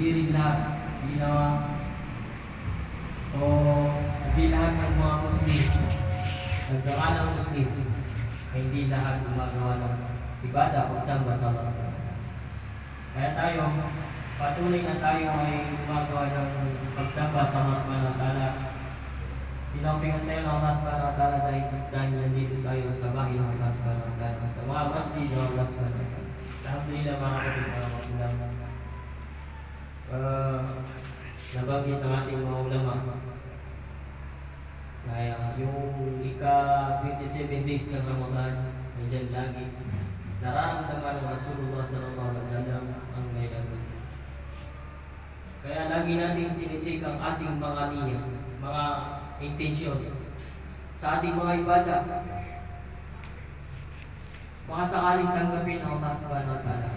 hindi rin lahat ginawa o hindi lahat ng mga Muslim, nagdakalang Muslim, ay hindi lahat gumagawa ng ibadah pagsamba sa Allah subhanahu wa ta'ala. Kaya tayo, patuloy na tayo ay gumagawa ng pagsamba sa Allah subhanahu wa ta'ala. Pinapingan tayo ng Allah subhanahu wa ta'ala dahil nandito tayo sa bahay ng Allah subhanahu wa ta'ala, sa mga masjid ng Allah subhanahu wa ta'ala. Alhamdulillah mga kapatid, mga magulang, nabanggit ng ating mga ulama kaya yung ika-27 days ng Ramadan ay dyan lagi nararamdaman ng Rasulullah sallallahu alaihi wasallam ang laylatul. Kaya lagi natin sinicheck ang ating mga niya, mga intention sa ating mga ibadah. Mga sakaling tanggapin ang Allah subhanahu wa ta'ala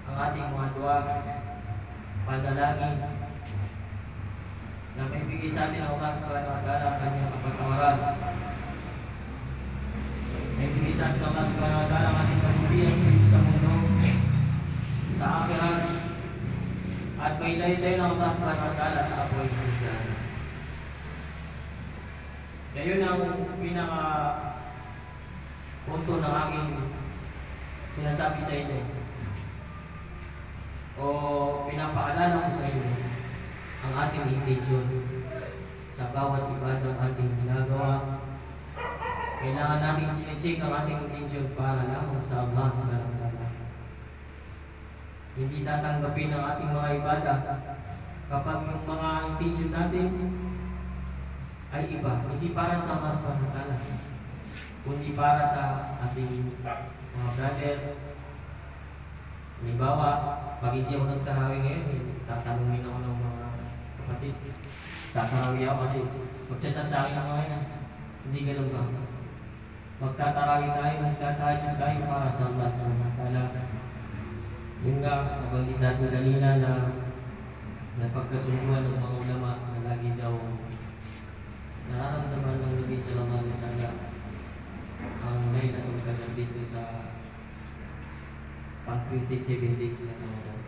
ang ating mga dua, panalangin na may bigay sa atin ang Allah subhanahu wa ta'ala ang kanyang kapatawaran. May bigay sa atin ang Allah subhanahu wa ta'ala ang ating kabulian sa mundo, sa akhirat, at may layo-layo ng Allah subhanahu wa ta'ala sa apoy ng higdan. Kaya yun ang pinaka punto ng aking sinasabi sa inyo o pinapaalala ko sa inyo ang ating intention sa bawat ibadah ating ginagawa. Kailangan natin sinecheck ang ating intention para lamang sa Allah subhanahu wa ta'ala. Hindi tatanggapin ang ating mga ibadah kapag yung mga intention natin ay iba, hindi para sa Allah subhanahu wa ta'ala, kundi para sa ating mga brother. Halimbawa, pag hindi ako nagtarawih ngayon, tatanungin ako ng mga kapatid. Tatarawih ako kasi magchat-chat sa akin ng mga yan. Hindi ganun ka. Magtatarawih tayo, magtatahajud tayo para sa Allah subhanahu wa ta'ala. Yung nga, nabanggit natin kanina na napagkasunduan ng mga ulama na lagi daw nararamdaman ng Nabi sallallahu alaihi wasallam ang laylatul qadr dito sa pang 27 days na Ramadan.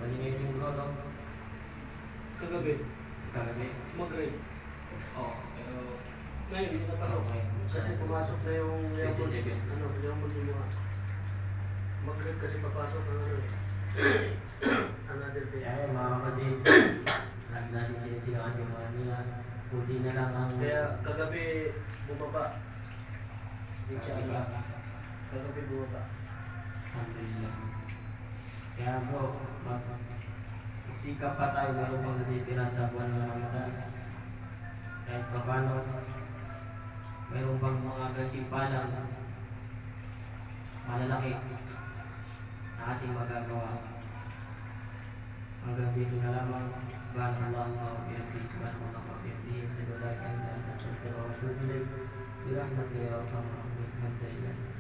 Bali ngayon yung bro, no? Kagabi. Mag-grade. Oo, pero Ngayon, hindi na pala. Kasi pumasok na yung yung mga mag-grade kasi papasok na another day. kaya mga kapatid, lagi natin sinisigawan yung mga nila. Buti na lang ang Kaya kagabi bumaba. inshallah. Kagabi bumaba. Alhamdulillah. Kaya bro, magsikap pa tayo, meron pang natitira sa buwan ng Ramadan. Kahit pa paano, meron pang mga gantimpalang malalaki na ating magagawa. Hanggang dito na lamang. Subhanallah wa bihamdihi, subhanallah wa bihamdihi, asyhadu an la ilaha illa anta, astaghfiruka wa atubu ilaik. Birahmatika ya arhamar rahimin.